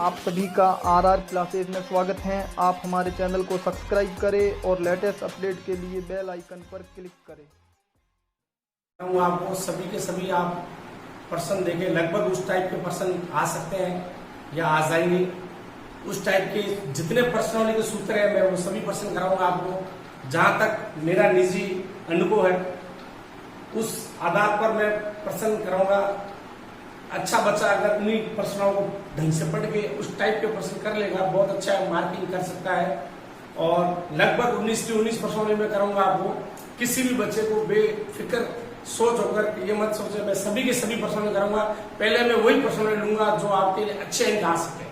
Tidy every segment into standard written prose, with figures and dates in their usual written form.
आप सभी का आरआर क्लासेज में स्वागत है। आप हमारे चैनल को सब्सक्राइब करें और लेटेस्ट अपडेट के लिए बेल आइकन पर क्लिक करें। आपको सभी के सभी आप प्रश्न देखें, लगभग उस टाइप के प्रश्न आ सकते हैं या आ जाएंगे। उस टाइप के जितने प्रश्नों के सूत्र है मैं वो सभी प्रश्न कराऊंगा आपको। जहां तक मेरा निजी अनुभव है उस आधार पर मैं प्रश्न कराऊंगा। अच्छा बच्चा अगर उन्हीं प्रश्नों को ढंग से पढ़ के उस टाइप के प्रश्न कर लेगा, बहुत अच्छा मार्किंग कर सकता है। और लगभग 19 के 19 प्रश्नों में कराऊंगा आपको। किसी भी बच्चे को बेफिक्र सोच होकर ये मत सोचे मैं सभी के सभी प्रश्नों में कराऊंगा। पहले मैं वही प्रश्न लूंगा जो आपके लिए अच्छे अंक आ सके,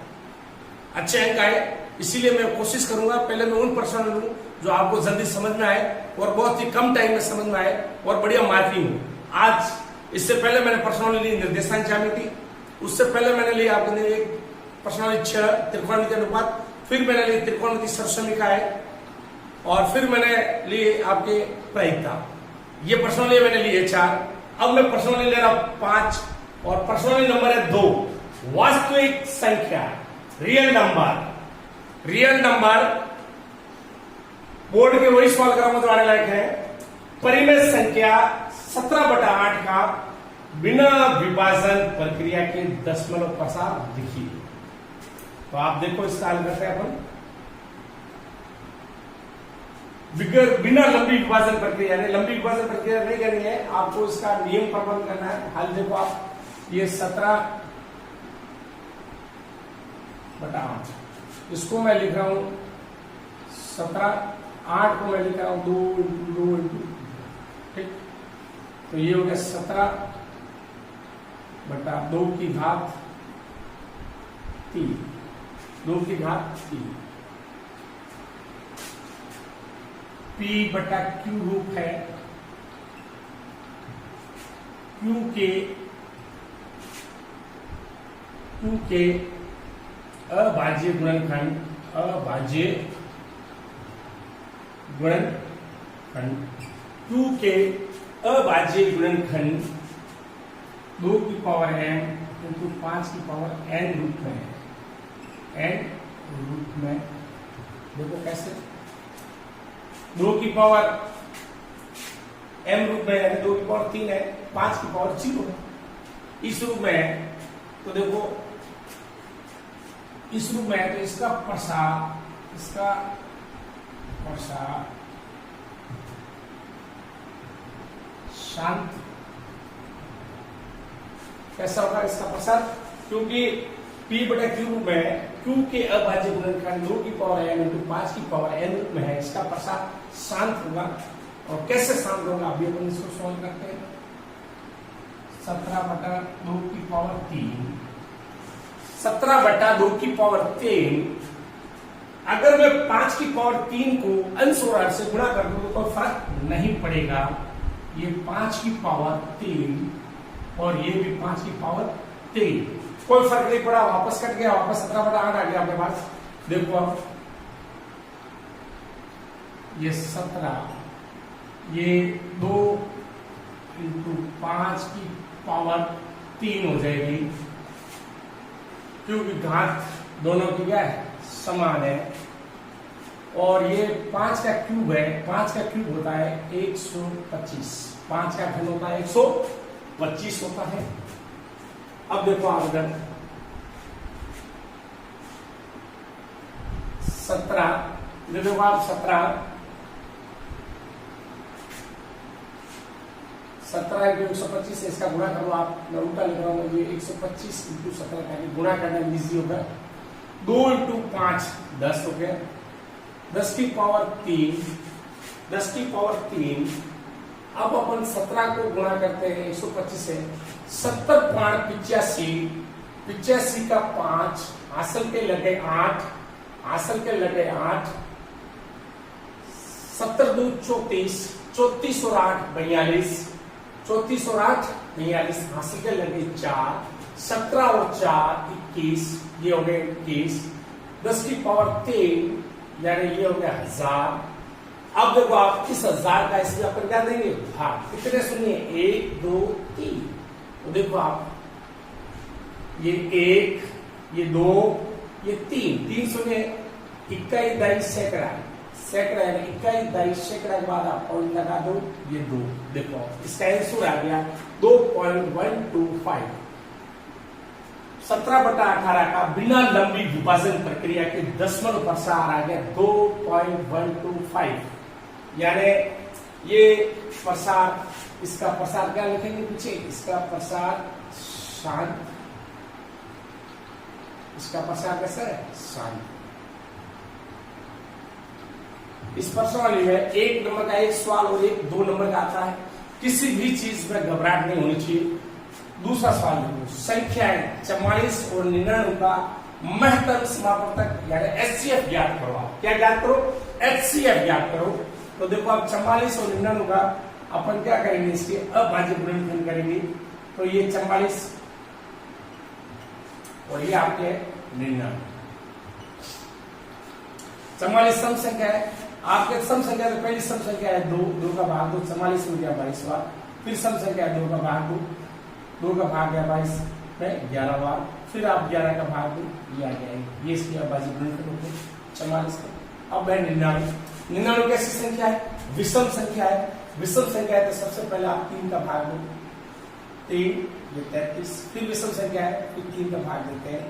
अच्छे अंक आए, इसीलिए मैं कोशिश करूंगा पहले मैं उन प्रश्नों लूं जो आपको जल्दी समझ में आए और बहुत ही कम टाइम में समझ में आए और बढ़िया मार्किंग हो। आज इससे पहले मैंने प्रश्नावली ली निर्देशांक ज्यामिति, उससे पहले मैंने ली आपने एक प्रश्नावली 6 त्रिकोणमिति अनुपात, फिर मैंने ली त्रिकोणमिति सर्वसमीकरण और फिर मैंने ली आपके प्रायिकता। ये प्रश्नावली मैंने ली है 4। अब मैं प्रश्नावली ले रहा हूं 5 और प्रश्नावली नंबर है 2। वास्तविक संख्या रियल नंबर बोर्ड के वही सवाल कराऊंगा जो आने लायक है। परिमेय संख्या 17/8 का बिना विभाजन प्रक्रिया के दशमलव प्रसार लिखिए। तो आप देखो इसका हल करते हैं अपन। बिना लंबी विभाजन प्रक्रिया, लंबी विभाजन प्रक्रिया नहीं करनी है आपको, इसका नियम प्रबंध करना है। हल देखो आप, ये 17/8 इसको मैं लिख रहा हूं 17/8 को मैं लिख रहा हूं 2 × ठीक। तो ये हो गया 17/2 की घात 3, 2 की घात 3। P/Q रूप है Q के अभाज्य गुणनखंड Q के अभाज्य गुणनखंड 2 की पावर m इंटू 5 की पावर n रूप में है। n रूप में देखो कैसे 2 की पावर m रूप में है, 2 की पावर 3 है, 5 की पावर 0 है, इस रूप में है। तो देखो इस रूप में है तो इसका प्रसार शांत कैसा होगा इसका प्रसार, क्योंकि P/Q में Q के अभाज्य गुणनखंड 2 की पावर m इंटू 5 की पावर n रूप में है, इसका प्रसार शांत होगा। और कैसे शांत होगा अभी अपन इसको सॉल्व करते हैं। 17/2 की पावर 3, 17/2 की पावर 3 अगर मैं 5 की पावर 3 को अंश और हर से गुणा कर दूं तो फर्क नहीं पड़ेगा। ये 5 की पावर 3 और ये भी 5 की पावर 3, कोई फर्क नहीं पड़ा, वापस कट गया, वापस 17/8 आ गया आपके पास। देखो अब ये 17, ये 2 इंटू 5 की पावर 3 हो जाएगी, क्योंकि घात दोनों की क्या है समान है। और ये 5 का क्यूब है, 5 का क्यूब होता है 125, 5 का घन होता है 125 होता है। अब देखो आप इधर 17 देखो आप 17 × 125 है, इसका गुणा करो आप। मैं उल्टा लिख रहा हूं, ये 125 × 17 का गुणा करना इजी होगा। 2 × 5 10 हो गया, 10 की पावर 3, 10 की पावर 3। अब अपन 17 को गुणा करते हैं 125 से। 70/85, 85 का 5 हासिल के लगे 8, 70×2 34, 34 और 8 42, 34 और 8 42 हासिल के लगे 4, 17 और 4 21, ये हो गए 21। 10 की पावर 3 यानी ये हो गया 1000। अब देखो आप इस 1000 का इसमें अपन क्या देंगे भाग। कितने सुनिए 1 2 3। तो देखो आप ये 1 ये 2 ये 3 शून्य इक्कीस दाई सैकड़ा, सैकड़ा यानी इक्कीस दाई सैकड़ा के बाद आप पॉइंट लगा दो, ये 2। देखो इसका आंसर आ गया 2.125। 17/18 का बिना लंबी विभाजन प्रक्रिया के दशमलव प्रसार आ गया 2.125। यानी ये प्रसार, इसका प्रसार क्या लिखेंगे पीछे, इसका प्रसार शांत, इसका प्रसार कैसा है, शांत। इस प्रश्नावली में 1 नंबर का एक सवाल और 2 नंबर का आता है। किसी भी चीज में घबराहट नहीं होनी चाहिए। दूसरा सवाल देखो, संख्याएं 44 और 99 का महत्तम समापवर्तक यानी एचसीएफ ज्ञात करो। आप क्या ज्ञात करो, एचसीएफ ज्ञात करो। तो देखो आप 44 और 99 का अपन क्या करेंगे, इसके अभाज्य गुणनखंड करेंगे। तो ये 44 और ये आपके 99। 44 सम संख्या है, आपके सम संख्या तो पहली सम संख्या है 2 का भाग 2, 44 हो गया 22 बार। फिर सम संख्या 2 का भाग 2 का भाग गया 22 में 11 बार। फिर आप 11 का भाग 2, ये आ गया, ये इसकी अभाज्य गुणनखंड होते 44 का। अब है 99। 99 कैसी संख्या है, विषम संख्या है। विषम संख्या है तो सबसे पहले आप 3 का भाग दो, 3 ये 33। फिर विषम संख्या है, फिर 3 का भाग देते हैं,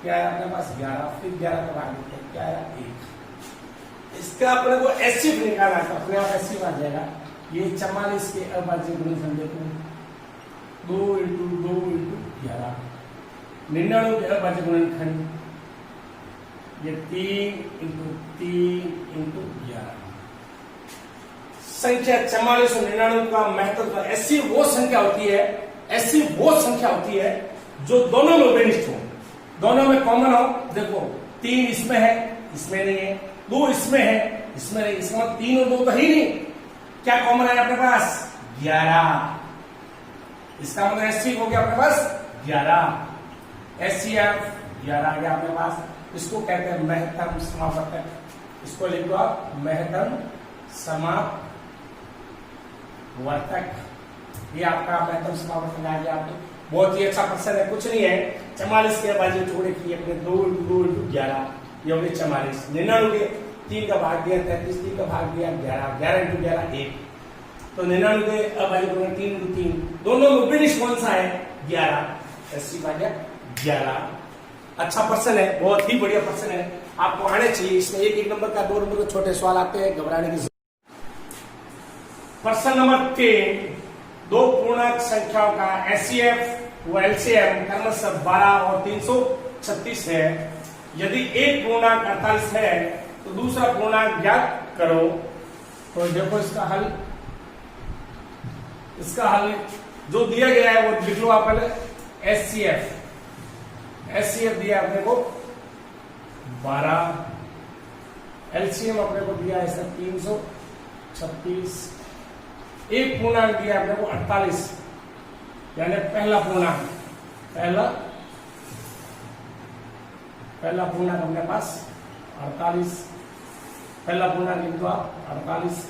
क्या है अपने पास 11। फिर 11 का भाग देते हैं, क्या है 1। इसका अपने को एचसीएफ निकालना है, अपने आप एचसीएफ आ जाएगा। ये 44 के अभाज्य गुणनखंड देखो 2 × 2 × 11। 99 के अभाज्य गुणनखंड ये 3 × 3 × 11। संख्या 44 और 99 का महत्व, ऐसी वो संख्या होती है, ऐसी वो संख्या होती है जो दोनों में विनिष्ठ हो, दोनों में कॉमन हो। देखो 3 इसमें है, इसमें नहीं है, 2 इसमें है, इसमें नहीं। इसमें 3 और 2 तो ही नहीं, क्या कॉमन है अपने पास 11। इसका मतलब एचसीएफ हो गया अपने पास 11। एचसीएफ 11 आ गया अपने पास। इसको कहते हैं महत्तम समापवर्तक। इसको लिख दो आप, महत्तम समापवर्तक। ये आपका महत्तम समापवर्तक आ गया। आपको बहुत ही अच्छा प्रश्न है, कुछ नहीं है। 44 के अभाज्य टुकड़े किए अपने 2 × 11, ये हो गए 44। 99 के 3 का भाग दिया 33, 3 का भाग दिया 11, 11 × 11 1। तो 99 के अभाज्य टुकड़े 3 × 3, दोनों में विनिष्ठ कौन सा है 11। एचसीएफ आ गया 11। अच्छा प्रश्न है, बहुत ही बढ़िया प्रश्न है, आपको आने चाहिए। इसमें 1 नंबर का 2 नंबर के छोटे सवाल आते हैं, घबराने की। प्रश्न नंबर 3, 2 पूर्णांक संख्याओं का एचसीएफ व एलसीएम क्रमशः 12 और 336 है। यदि एक पूर्णांक 48 है तो दूसरा पूर्णांक ज्ञात करो। तो देखो इसका हल, जो दिया गया है वो लिख लो आप पहले। एचसीएफ दिया अपने को 12, एलसीएम अपने को दिया है 336, एक पूर्णांक दिया अपने को 48, यानी पहला पूर्णांक, पहला पूर्णांक अपने पास 48, पहला पूर्णांक लिख दो आप 48।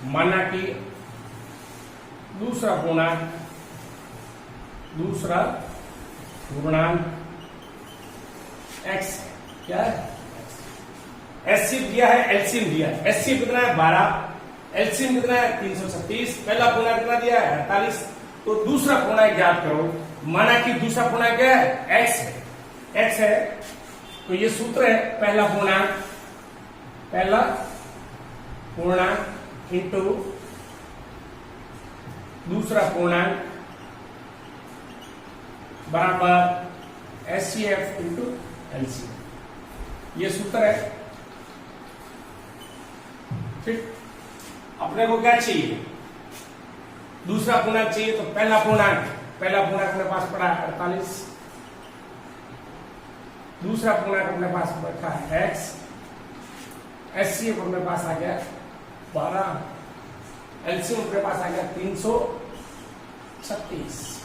माना कि दूसरा पूर्णांक x क्या है, एचसीएफ दिया है, एलसीएम दिया है। एचसीएफ कितना है 12, एलसीएम कितना है 336, पहला पूर्णांक कितना दिया है 48। तो दूसरा पूर्णांक ज्ञात करो। माना कि दूसरा पूर्णांक क्या है x है, तो ये सूत्र है पहला पूर्णांक इंटू दूसरा पूर्णांक बराबर एचसीएफ इंटू एलसीएम, ये सूत्र है। फिर अपने को क्या चाहिए, दूसरा पूर्णांक चाहिए। तो पहला पूर्णांक अपने पास पड़ा है 48, दूसरा पूर्णांक अपने पास बैठा है x, एचसीएफ अपने पास आ गया 12, एलसीएम अपने पास आ गया 336।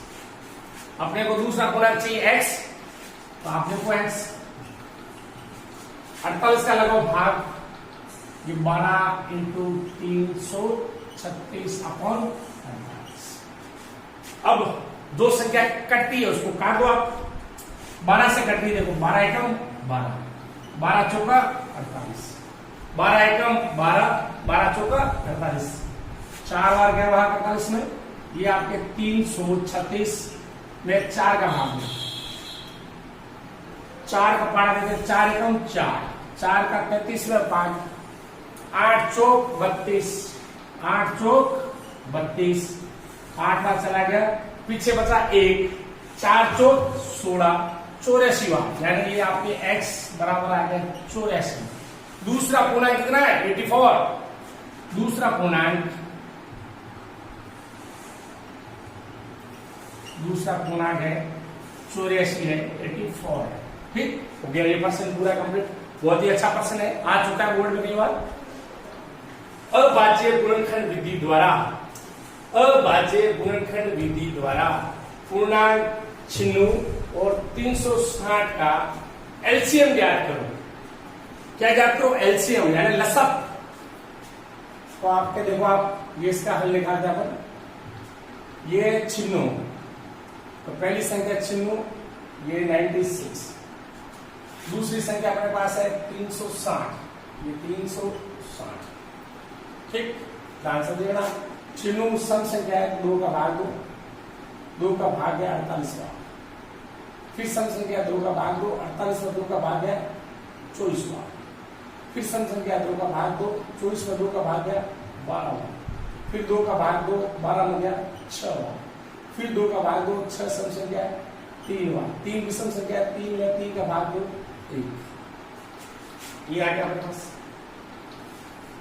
अपने को दूसरा पूर्णांक चाहिए x, तो आपने को x 48 का लगाओ भाग, ये 12 इंटू 336 अपॉन 48। अब दो संख्या कटती है, उसको काट दो आप। 12 से कट रही, देखो 12 एकम 12, 12 चौका 48, 12 एकम 12, 12 चौका 48, 4 बार गया वहां 48 में, ये आपके 336 में 4 का भाग में 4 का पारा देते, 4 एकम 4, 4 का 33 में 5, 8 चौक 32, 8 चौक 32, 8 बार चला गया, पीछे बचा 1, 4 चौक 16, 84 बार, यानी ये आपके x बराबर आ गया 84। दूसरा पूर्णांक कितना है 84, दूसरा पूर्णांक है 84 है, 84 है। ठीक हो गया, ये पर्सन पूरा कंप्लीट, बहुत ही अच्छा पर्सन है, आ चुका है बोर्ड में कई बार। अभाज्य गुणनखंड विधि द्वारा, अभाज्य गुणनखंड विधि द्वारा पूर्णांक, चिन्ह और 360 का एलसीएम ज्ञात करो। क्या ज्ञात करो? एलसीएम यानी लसक। तो आपके देखो, आप ये इसका हल लिखा था अपन, ये चिन्ह, तो पहली संख्या चिन्ह ये 96, दूसरी संख्या अपने पास है 360, ये 360। ठीक, ध्यान से देखना, चिन्ह सम संख्या है 2 का भाग 2, 2 का भाग है 48वां, फिर सम संख्या 2 का भाग 2, 48 में 2 का भाग है 24वां, फिर सम संख्या 2 का भाग 2, 24 में 2 का भाग है 12वां, फिर 2 का भाग 2, 12 में गया 6वां, फिर 2 का भाग 2, 6 सम संख्या 3वां, 3 विषम संख्या 3 में 3 का भाग 2 1। ये आ गया अपने पास।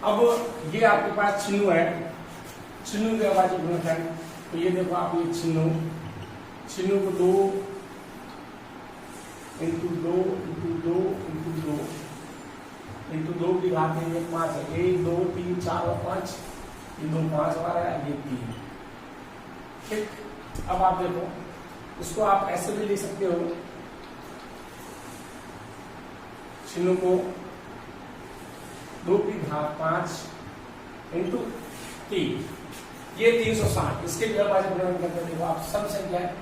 अब ये आपके पास चिन्ह है, चिन्ह के अभाज्य गुणनखंड, तो ये देखो आप, ये चिन्ह को 2 इंटू 2 इंटू 2 इंटू 2 इंटू 2 की घात है, ये 5 है, 1 2 3 4 और 5, ये 2 5 बार है, ये 3। ठीक, अब आप देखो, इसको आप ऐसे भी लिख सकते हो, चिन्ह को 2 की घात 5 इंटू 3, ये 360, इसके लिए अभाज्य गुणनखंड करते देखो आप, सम संख्या है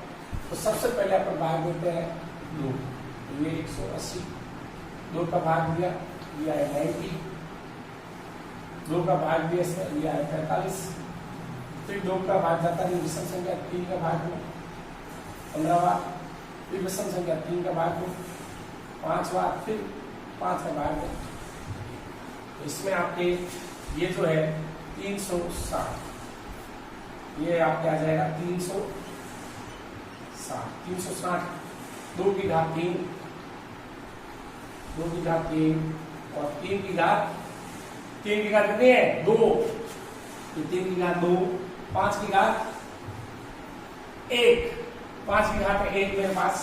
तो सबसे पहले अपन भाग देते हैं 2, ये 180, 2 का भाग दिया, ये आया 90, 2 का भाग दिया इसमें, ये आया 45, फिर 2 का भाग जाता है विषम संख्या 3 का भाग में 15 बार, फिर विषम संख्या 3 का भाग में 5 बार, फिर 5 का भाग में। इसमें आपके ये जो है 360, ये आपके आ जाएगा 360, 2 की घात 3, 2 की घात 3 और 3 की घात कितनी है 2, 3 की घात 2, 5 की घात 1, 5 की घात 1 मेरे पास।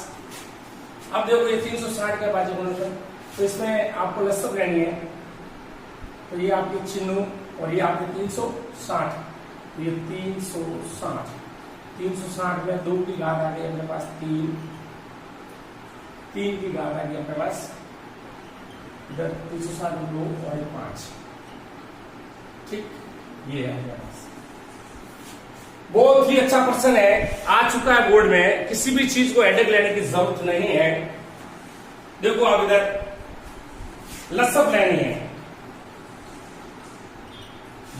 अब देखो ये 360 का अभाज्य गुणनखंड, तो इसमें आपको लसक लेनी है, तो ये आपके चिन्ह और ये आपके 360, ये 360 में 2 की घात आ गई अपने पास 3, 3 की घात आ गई अपने पास इधर 360 में 2 और 5। ठीक, ये है अपने पास। बहुत ही अच्छा प्रश्न है, आ चुका है बोर्ड में, किसी भी चीज को हेडेक लेने की जरूरत नहीं है। देखो अब इधर लसक लेनी है,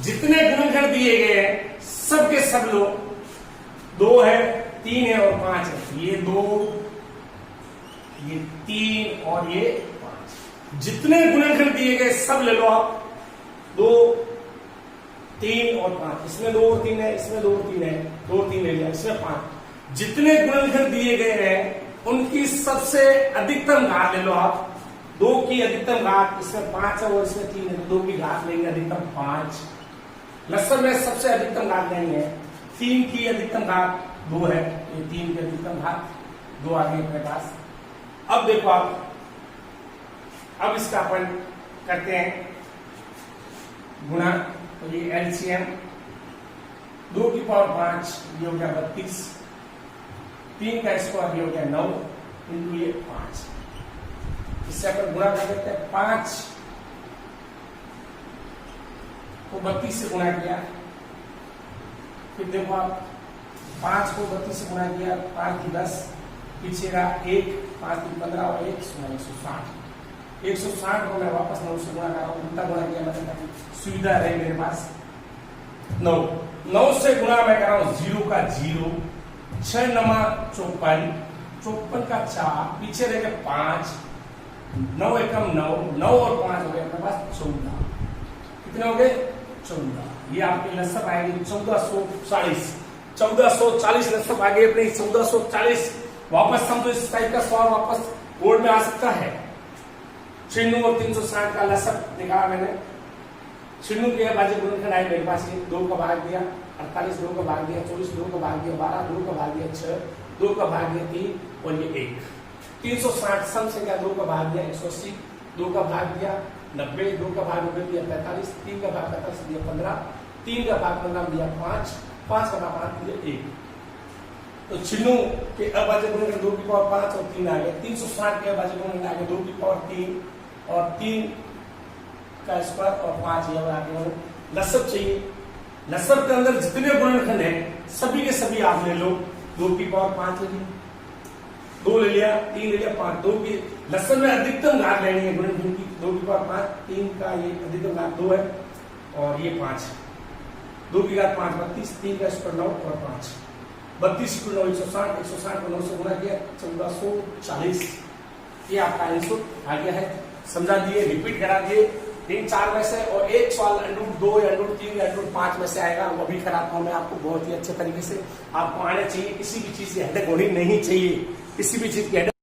जितने गुणनखंड दिए गए हैं सब के सब लो, 2 है 3 है और 5 है, ये 2 ये 3 और ये 5, जितने गुणनखंड दिए गए सब ले लो आप, 2 3 और 5, इसमें 2 और 3 है, इसमें 2 और 3 है, 2 और 3 ले लिया, इसमें 5, जितने गुणनखंड दिए गए हैं उनकी सबसे अधिकतम घात ले लो आप, 2 की अधिकतम घात, इसमें 5 है और इसमें 3 है, 2 की घात लेंगे अधिकतम 5, लसक में सबसे अधिकतम घात नहीं है, 3 की अधिकतम घात 2 है, ये 3 की अधिकतम घात 2 आ गई अपने पास। अब देखो आप, अब इसका अपन करते हैं गुणा, तो ये एलसीएम 2 की पावर 5, ये हो गया 32, 3 का स्क्वायर ये हो गया 9 इंटू ये 5, इससे अपन गुणा कर देते हैं, 5 को 32 से गुणा किया, फिर देखो आप 5 को 32 से गुणा किया, 5 की 10, पीछे का 1 5 3 15 और 160 160 को मैं वापस 9 से गुणा कर रहा हूँ। कितना गुणा किया मैंने ताकि सुविधा रहे मेरे पास। 9 से गुणा मैं कर रहा हूँ 0 का 0, 6 नमा 54, 54 का 4, पीछे रह गए 5, 9 एकम 9, 9 और 5 हो गए अपने पास 14। कितने हो गए 14। ये आपके लसब आएगी 1440। 1440 लसब आ गए अपने 1440। वापस समझो इस टाइप का सवाल वापस बोर्ड में आ सकता है। 96 और 360 का लसब निकाला मैंने। 96 के बाजी गुणनखंड आए मेरे पास, ये 2 का भाग दिया, 48 2 का भाग दिया, 24 2 का भाग दिया, 12 2 का भाग दिया, 6 2 का भाग दिया, 3 और ये 1। 360 सम संख्या 2 का भाग दिया 180, 2 का भाग दिया 90, 2 का भाग 90 दिया 45, 3 का भाग 45 दिया 15, 3 का भाग 15 दिया 5, 5 का भाग दिया 1। तो 96 के अभाज्य गुणनखंड 2 की पावर 5 और 3 आ गए। 360 के अभाज्य गुणनखंड आ गए 2 की पावर 3 और 3 का स्क्वायर और 5 ये आ गए। लसब चाहिए। लसब के अंदर जितने गुणनखंड हैं सभी के सभी आप ले लो। 2 की पावर 5 ले लिया, 2 ले लिया, 3 ले लिया, 5। 2 की लसब में अधिकतम घात लेनी है गुणनखंड की। 2 की पावर 5, 3 का ये अधिकतम घात 2 है और ये 5। 2 की घात 5 32, 3 का स्क्वायर 9 और 5 32 9 160, 160 को 9 से गुणा किया 1440। ये आपका आंसर आ गया है। समझा दिए, रिपीट करा दिए 3-4 में से, और एक सवाल √2 या √3 या √5 में से आएगा, वो भी कराता हूं मैं आपको बहुत ही अच्छे तरीके से। आपको आने चाहिए, किसी भी चीज की हेडेक होनी नहीं चाहिए, किसी भी चीज की हेडेक।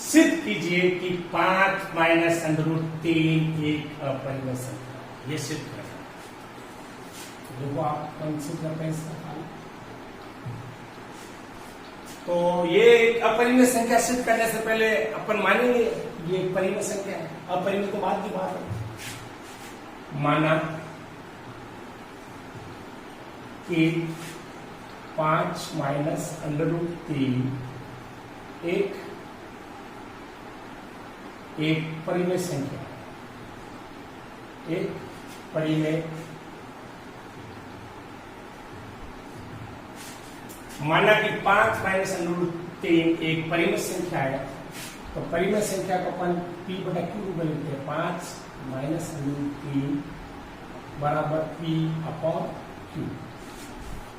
सिद्ध कीजिए कि 5 - √3 एक अपरिमेय संख्या। ये सिद्ध करना। देखो आप कौन सिद्ध करते हैं इसका। तो ये एक अपरिमेय संख्या सिद्ध करने से पहले अपन मानेंगे ये एक परिमेय संख्या है। अपरिमेय तो बाद की बात है। माना कि 5 - √3 एक परिमेय संख्या, एक परिमेय। माना कि 5 - √3 एक परिमेय संख्या है, तो परिमेय संख्या को अपन P/Q रूप में लिखते हैं। 5 - √3 बराबर P/Q।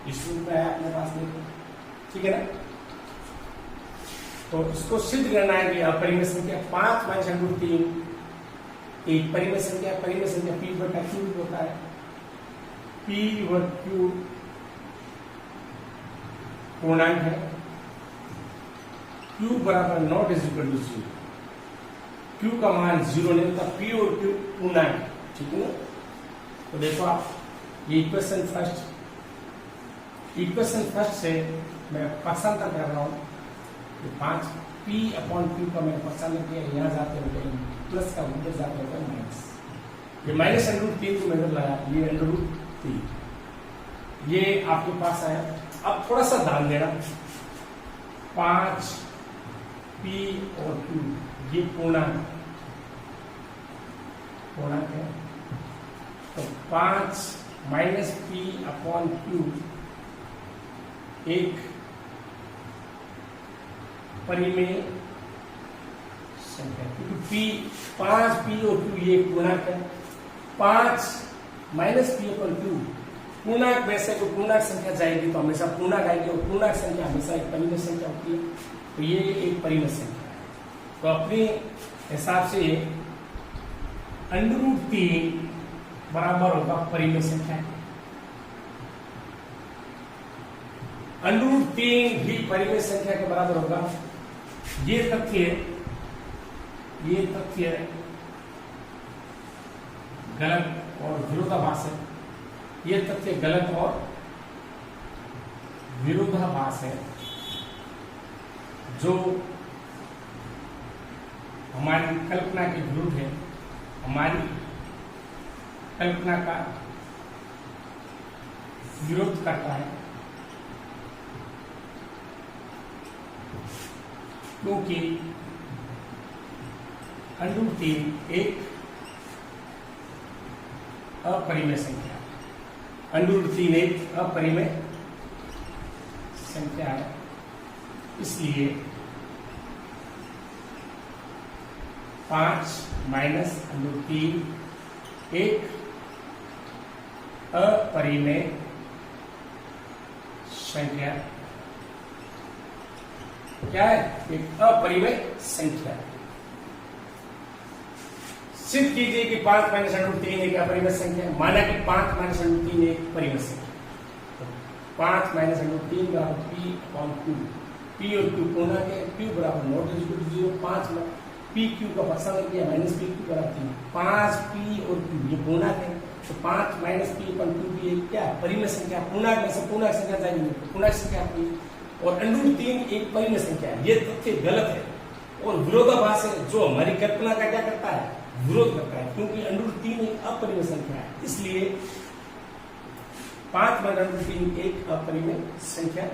इस रूप में है अपने पास, देखो ठीक है ना। तो इसको सिद्ध करना है कि अपरिमेय संख्या 5 - √3 एक परिमेय संख्या। परिमेय संख्या P/Q होता है। P/Q पूर्णांक है। Q बराबर not is equal to 0। Q का मान 0 नहीं होता। P और Q पूर्णांक, ठीक है ना। तो देखो आप ये इक्वेशन फर्स्ट से मैं पक्षांतर कर रहा हूँ। 5 P/Q का मैं पक्षांतर किया, यहाँ जाते हुए प्लस का उधर जाते हुए माइनस। ये माइनस √3 को मैंने लाया, ये √3 ये आपके पास आया। अब थोड़ा सा ध्यान देना, 5 P और Q ये पूर्णांक है। तो 5 - P/Q एक परिमेय संख्या, क्योंकि 5 P और Q ये पूर्णांक है। 5 - P/Q पूर्णांक में से कोई पूर्णांक संख्या जाएगी तो हमेशा पूर्णांक आएगी, और पूर्णांक संख्या हमेशा एक परिमेय संख्या होती है। तो ये एक परिमेय संख्या है। तो अपने हिसाब से √3 बराबर होगा परिमेय संख्या। √3 भी परिमेय संख्या के बराबर होगा। ये तथ्य गलत और विरोधाभास है। ये तथ्य गलत और विरोधाभास है, जो हमारी कल्पना के विरुद्ध है। हमारी कल्पना का विरोध करता है, क्योंकि √3 एक अपरिमेय संख्या, √3 एक अपरिमेय संख्या है। इसलिए 5 माइनस √3 एक अपरिमेय संख्या, क्या है? एक अपरिमेय संख्या। सिद्ध कीजिए कि 5 माइनस √3 एक अपरिमेय संख्या है। माना कि 5 माइनस √3 एक परिमेय संख्या, 5 माइनस √3 बराबर P/Q। P और Q पूर्णांक है, Q बराबर नॉट इक्वल टू 0, 5 में PQ का फंक्शन किया माइनस PQ बराबर 3, 5P और Q ये पूर्णांक है, तो 5 माइनस P/Q भी एक क्या परिमेय संख्या, पूर्णांक में से पूर्णांक संख्या जाएगी, पूर्णांक संख्या आपकी, और √3 एक परिमेय संख्या है। ये तथ्य गलत है और विरोधाभास है, जो हमारी कल्पना का क्या करता है? विरोध करता है, क्योंकि √3 एक अपरिमेय संख्या है, इसलिए 5 माइनस √3 एक अपरिमेय संख्या है।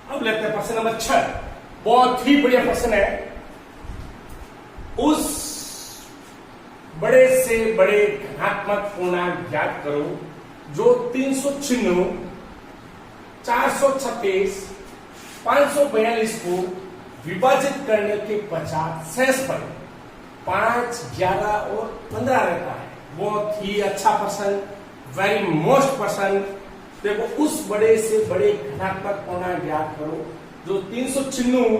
अब लेते हैं प्रश्न नंबर 6। बहुत ही बढ़िया प्रश्न है। उस बड़े से बड़े धनात्मक पूर्णांक ज्ञात करो जो 396, 436, 542 को विभाजित करने के पश्चात शेष पर 5, 11 और 15 रहता है। बहुत ही अच्छा प्रश्न, वेरी मोस्ट प्रश्न। देखो, उस बड़े से बड़े धनात्मक पूर्णांक ज्ञात करो जो 396,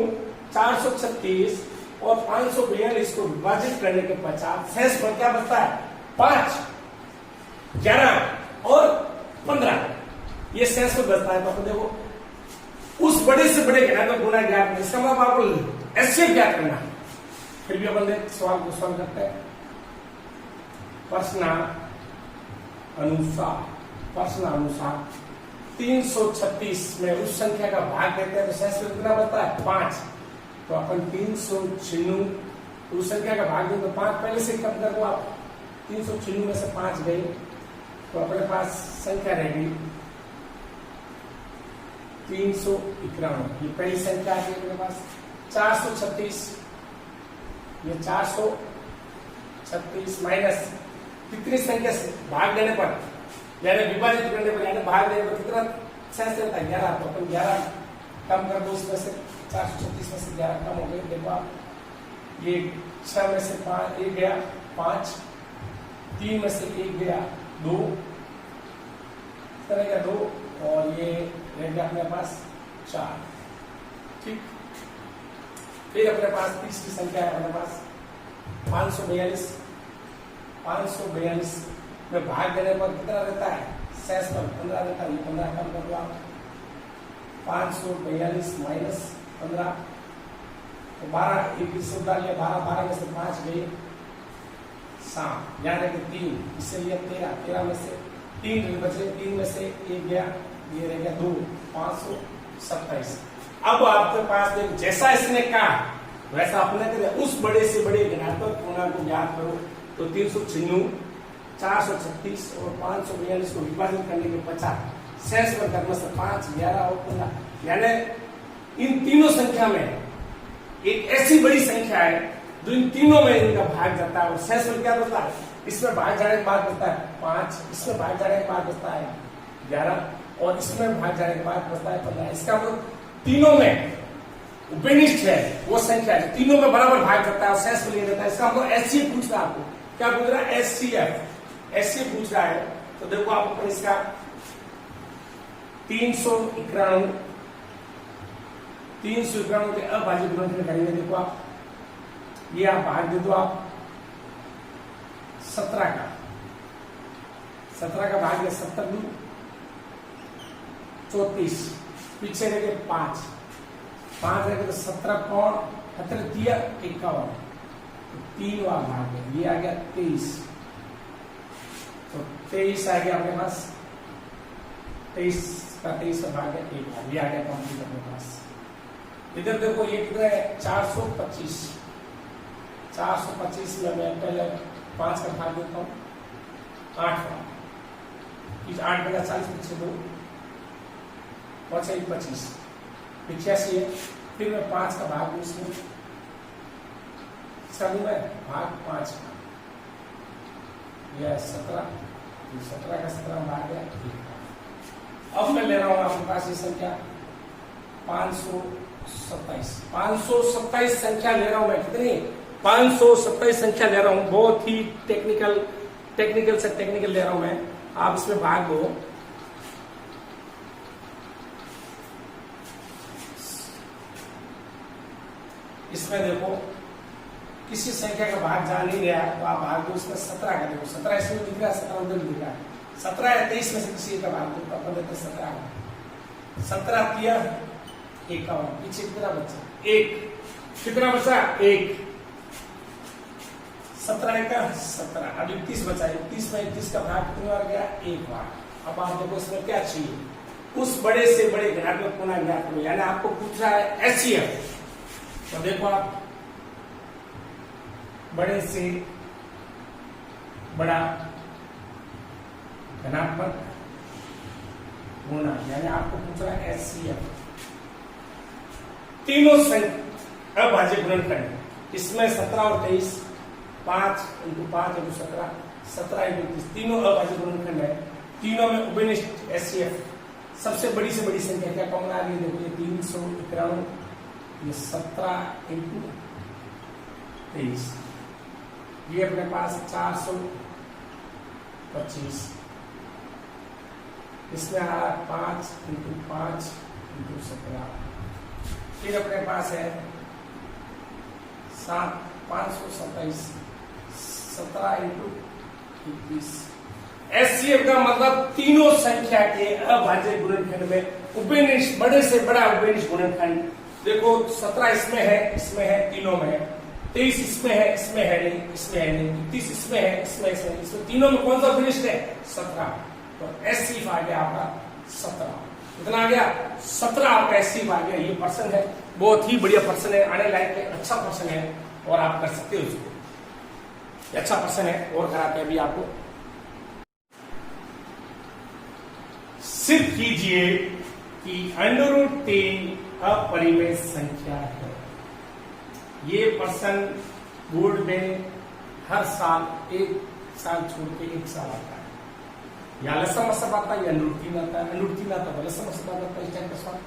436 और 542 को विभाजित करने के पश्चात शेष पर क्या बचता है? 5, 11 और 15, ये शेष पर बचता है। तो देखो, उस बड़े से बड़े धनात्मक पूर्णांक ज्ञात करना, इसका मतलब आपको एचसीएफ ज्ञात करना है। फिर भी अपन सवाल को सॉल्व करते हैं। प्रश्न अनुसार 336 में उस संख्या का भाग देते हैं तो शेष में कितना बचता है? 5। तो अपन 396 उस संख्या का भाग दें तो 5 पहले से कम कर दो आप। 396 में से 5 गए तो अपने पास संख्या रहेगी 391। ये पहली संख्या है अपने पास। 436, ये 436 माइनस कितनी संख्या से भाग देने पर, यानी विभाजित करने पर, यानी भाग देने पर कितना शेष रहता है? 11। तो अपन 11 कम कर दो उसमें से, 436 में से 11 कम हो गए। देखो आप, ये 6 में से 5 एक गया 5, 3 में से 1 गया 2, करेगा 2, और ये रह गया अपने पास 4। ठीक, फिर अपने पास तीसरी संख्या है अपने पास 542। 542 में भाग देने पर कितना रहता है? शेष पर 15 रहता है। 15 कम कर दो आप। 542 माइनस 15 तो 12, एक डाल लिया 12, 12 में से 5 गए 7, याद है कि 3, इससे लिया 13, 13 में से 3 बचे, 3 में से 1 गया, ये रह गया 2, 527। अब आपके पास जैसा इसने कहा वैसा अपने करें। उस बड़े से बड़े धनात्मक पूर्णांक को ज्ञात करो तो 396, 436 और 542 को विभाजित करने के पश्चात शेष पर करने से 5, 11 और 15, यानी इन तीनों संख्या में एक ऐसी बड़ी संख्या है जो इन तीनों में इनका भाग जाता है और शेष पर क्या बचता है? इसमें भाग जाने के बाद बचता है 5, इसमें भाग जाने के बाद बचता है 11 और इसमें भाग जाने के बाद बचता है 15। इसका मतलब तीनों में उपनिष्ठ है वो संख्या है, तीनों में बराबर भाग करता है और शेष को ले लेता है। इसका मतलब एचसीएफ पूछ रहा है आपको, क्या पूछ रहा है? एचसीएफ पूछ रहा है। तो देखो आप इसका 391 के अभाज्य गुणनखंड करेंगे। देखो आप, ये आप भाग दे दो आप 17 का भाग है 70 दूर 34, पीछे रह गए 5 रह गए तो 17 कौन 51, तो 3 वाला भाग है, ये आ गया 23, तो 23 आ गया अपने पास, 23 का भाग है 1, ये आ गया कंप्लीट अपने पास। इधर देखो ये कितना है 425 में मैं पहले 5 का भाग देता हूँ 8 का, 8 बटा 40 पीछे 2 25 85 है। फिर मैं 5 का भाग दूँ इसमें, सभी में भाग 5 का, यह 17 का 17 भाग है। अब मैं ले रहा हूँ आपके पास ये संख्या 527 संख्या ले रहा हूं मैं। कितनी? 527 संख्या ले रहा हूं। बहुत ही टेक्निकल से टेक्निकल ले रहा हूं मैं। आप इसमें भाग दो। इसमें देखो किसी संख्या का भाग जा नहीं रहा है तो आप भाग दो। इसमें 17 का देखो, 17 इसमें दिख रहा है, 17 उधर दिख रहा है। 17 या 23 में से किसी का भाग दो तो अपन देते 17। 17 तिया 51। पीछे कितना बचा? 1। कितना बचा? 1। 17 का 17। अब 31 बचा। 31 में 31 का भाग कितनी बार गया? 1 बार। अब आप देखो इसमें क्या चाहिए? उस बड़े से बड़े घाट में पुनः ज्ञात करो। यानी आपको पूछ रहा है एचसीएफ। तो देखो आप बड़े से बड़ा धनात्मक गुणा, यानी आपको पूछ रहा है एचसीएफ। तीनों संख्या अभाज्य गुणनखंड। इसमें 17 और 23, 5 × 5 × 17, 17 × 30, तीनों अभाज्य गुणनखंड है। तीनों में उभयनिष्ठ एचसीएफ। सबसे बड़ी से बड़ी संख्या क्या कॉमन आ रही है? देखो ये 391, ये 17 × 23, ये अपने पास 425, इसमें आ रहा 5 × 5 × 17, फिर अपने पास है 527, 17 × 21। एचसीएफ का मतलब तीनों संख्या के अभाज्य गुणनखंड में उभयनिष्ठ, बड़े से बड़ा उभयनिष्ठ गुणनखंड। देखो 17 इसमें है, तीनों में है। 23 इसमें है नहीं, इसमें है नहीं। 30 इसमें है, इसमें नहीं। इसमें तीनों में कौन सा उभयनिष्ठ है? 17। तो एचसीएफ आ गया आपका 17। कितना आ गया? 17 आपका एचसीएफ आ गया। ये पर्सन है, बहुत ही बढ़िया पर्सन है, आने लायक है, अच्छा पर्सन है और आप कर सकते हो इसको। अच्छा पर्सन है और कराते अभी आपको। सिद्ध कीजिए कि √3 अपरिमेय संख्या है। ये पर्सन बोर्ड में हर साल एक साल छोड़ के एक साल आता है। या लसम असम आता है या √3 आता है। √3 आता है, लसम असम आता है। इस टाइम का सवाल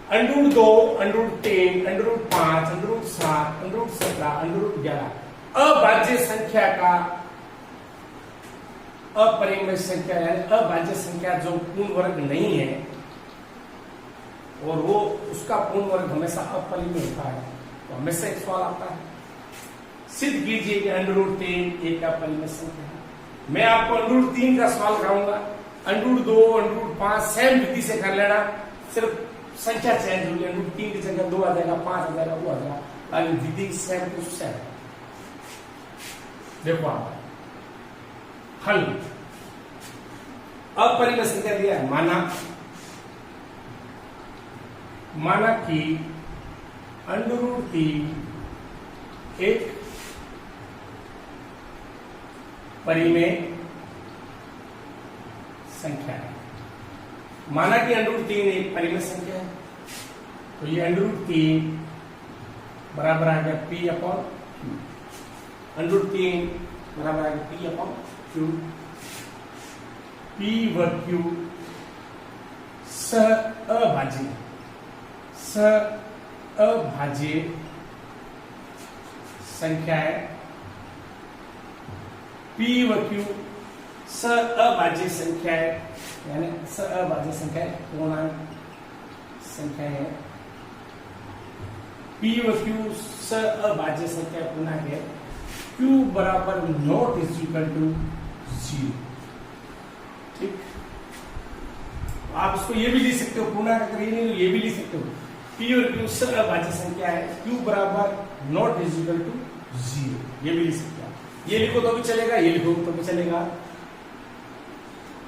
√2, √3, √5, √7, √17, √11 अभाज्य संख्या का अपरिमेय संख्या, यानी अभाज्य संख्या जो पूर्ण वर्ग नहीं है और वो उसका पूर्ण वर्ग हमेशा अपरिमेय होता है। तो हमेशा एक सवाल आता है, सिद्ध कीजिए कि √3 एक अपरिमेय संख्या है। मैं आपको √3 का सवाल कराऊंगा। √2, √5 सेम विधि से कर लेना, सिर्फ संख्या चेंज होगी। √3 की जगह 2 आ जाएगा, 5 आ जाएगा, वो आ जाएगा, और विधि सेम टू सेम। देखो आप हल अपरिमेय संख्या दिया है। माना कि √3 एक परिमेय संख्या है। माना कि √3 एक परिमेय संख्या है, तो ये √3 बराबर आ गया P/Q। √3 बराबर आ गया P/Q। P व Q अभाज्य संख्या है। P व Q अभाज्य संख्या है, यानी अभाज्य संख्या है, पूर्णांक संख्या है। P व Q अभाज्य संख्या पूर्णांक है। Q बराबर नॉट इज इक्वल टू 0। ठीक, आप इसको ये भी लिख सकते हो, पूर्णांक अगर ये नहीं तो ये भी लिख सकते हो। P और Q अभाज्य संख्या है। Q बराबर नॉट इज इक्वल टू 0, ये भी लिख सकते हो। ये लिखो तो भी चलेगा, ये लिखो तो भी चलेगा।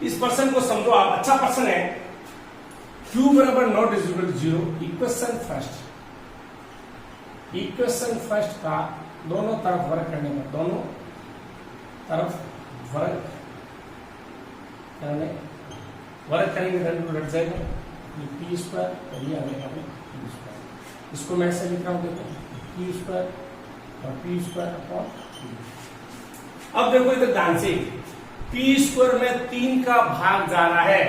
इस पर्सन को समझो आप, अच्छा पर्सन है। Q बराबर not is equal to 0। Equation first का दोनों तरफ वर्ग करने का, दोनों तरफ वर्ग करेंगे रट जाएगा P² और ये आ जाएगा P²। इसको मैं ऐसे लिख रहा हूं, देखो P² और P²/3। अब देखो इधर ध्यान से, P² में 3 का भाग जा रहा है,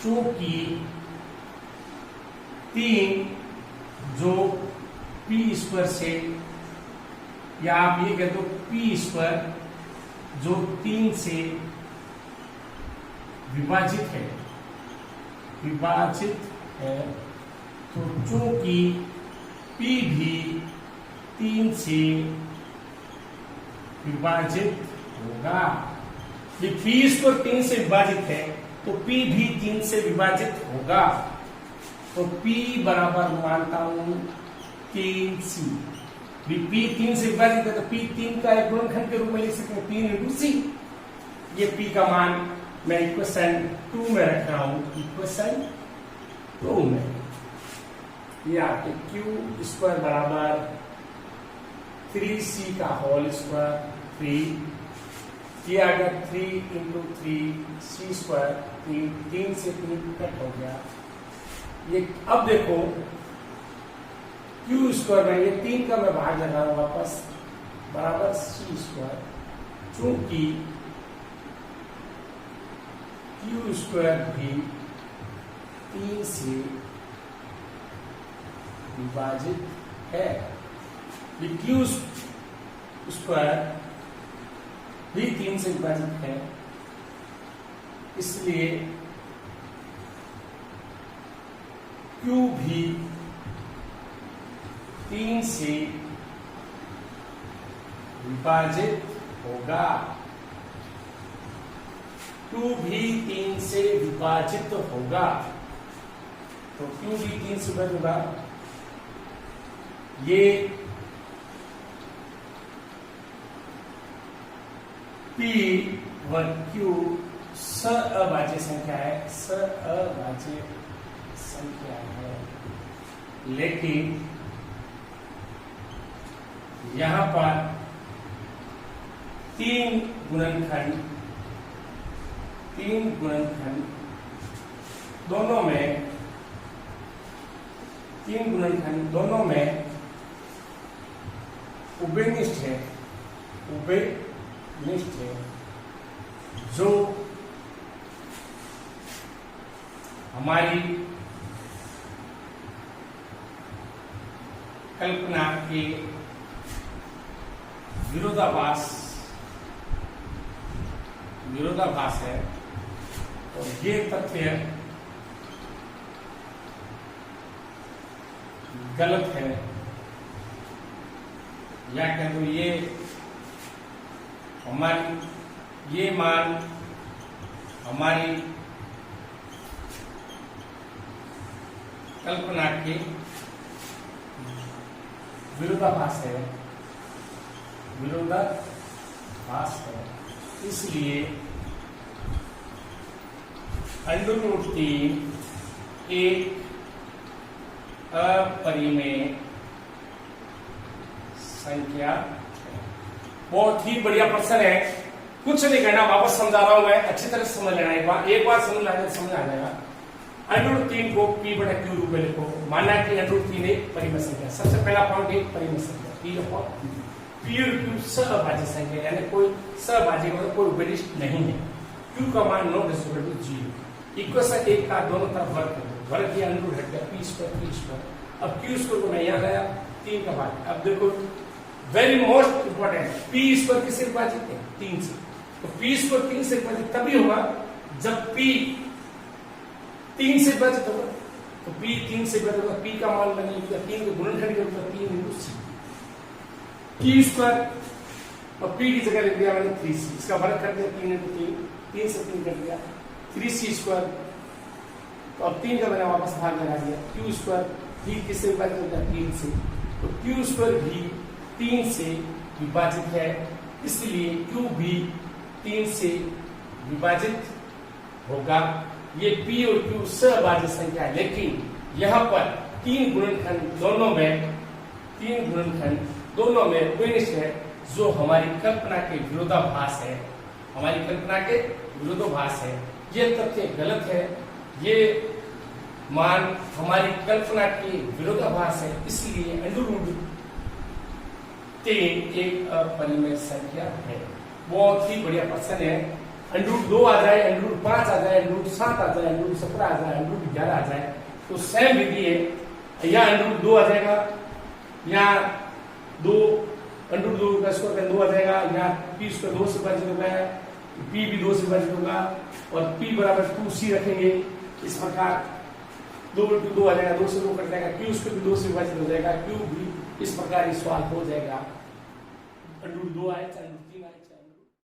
क्योंकि 3 जो पी स्क्वायर से, या आप ये कह दो पी स्क्वायर जो 3 से विभाजित है, तो चूंकि P भी 3 से विभाजित होगा, ये P स्क्वायर 3 से विभाजित है तो P भी 3 से विभाजित होगा, तो P बराबर मानता हूं 3C। P 3 से विभाजित है तो P 3 का एक गुणनखंड के रूप में लिख सकते हैं 3 इंटू सी। ये P का मान मैं इक्वेशन 2 में रख रहा हूं, इक्वेशन 2 में ये आपके क्यू स्क्वायर बराबर 3C का होल स्क्वायर 3 किया गया 3 इंटू 3C स्क्वायर 3 से 3 कट हो गया। ये अब देखो क्यू स्क्वायर में ये 3 का मैं भाग लगा रहा हूं वापस बराबर C स्क्वायर, चूंकि क्यू स्क्वायर भी 3 से विभाजित है, ये क्यू स्क्वायर भी 3 से विभाजित है, इसलिए क्यू भी 3 से विभाजित होगा, Q भी 3 से विभाजित होगा, तो Q भी 3 से विभाजित होगा। ये P व Q सअभाज्य संख्या है, सअभाज्य संख्या है, लेकिन यहां पर 3 गुणनखंड दोनों में 3 गुणनखंड दोनों में उभयनिष्ठ है, जो हमारी कल्पना के विरोधाभास है, और ये तथ्य गलत है, या कह दो ये मान हमारी कल्पना के विरोधाभास है, इसलिए √3 एक अपरिमेय संख्या है। बहुत ही बढ़िया प्रश्न है, कुछ नहीं करना, वापस समझा रहा हूं मैं, अच्छी तरह से समझ लेना, एक बार समझ लेना, समझ आ जाएगा। √3 को P बटा Q रूप में लिखो, मानना कि √3 एक परिमेय संख्या, सबसे पहला पॉइंट एक परिमेय संख्या P और Q सअभाज्य संख्या, यानी कोई सअभाज्य मतलब कोई उभयनिष्ठ नहीं है। Q का मान नॉट इक्वल टू 0। इक्वेशन 1 का दोनों तरफ वर्ग कर दो, वर्ग किया √ हट गया P स्क्वायर। अब Q स्क्वायर को मैं यहाँ लाया 3 का भाग। अब देखो very most important, P square किससे विभाजित है? 3 से। तो P स्क्वायर 3 से विभाजित तभी होगा जब P 3 से विभाजित होगा, तो P 3 से विभाजित होगा, P का मान लगेगा 3 के गुणनखंड के रूप में 3 इंटू C Q स्क्वायर, और P की जगह लिख दिया मैंने 3C, इसका वर्ग कर दिया 3 इंटू 3 से 3 कर दिया 3C स्क्वायर, तो अब 3 का मैंने वापस भाग लगा दिया। Q स्क्वायर भी किससे विभाजित होता है? 3 से, तो Q स्क्वायर भी 3 से विभाजित है, इसलिए Q भी 3 से विभाजित होगा। ये P और Q सअभाज्य संख्या है, लेकिन यहाँ पर 3 गुणनखंड दोनों में उभयनिष्ठ है, जो हमारी कल्पना के विरोधाभास है, ये तथ्य गलत है, ये मान हमारी कल्पना के विरोधाभास है, इसलिए √3 एक अपरिमेय संख्या है। बहुत ही बढ़िया प्रश्न है। √2 आ जाए, √5 आ जाए, √7 आ जाए, √17 आ जाए, √11 आ जाए, तो सेम विधि है, यहाँ अंडर 2 आ जाएगा, यहाँ 2 अंडर 2 का स्क्वायर 2 आ जाएगा, यहाँ p स्क्वायर 2 से विभाजित होगा, p भी 2 से विभाजित होगा और p बराबर 2c रखेंगे। इस प्रकार 2 × 2 आ जाएगा, 2 से 2 कट जाएगा, q स्क्वायर भी 2 से विभाजित हो जाएगा, q भी इस प्रकार ये सवाल हो जाएगा। अंडर 2 आए चाहे 3 आए।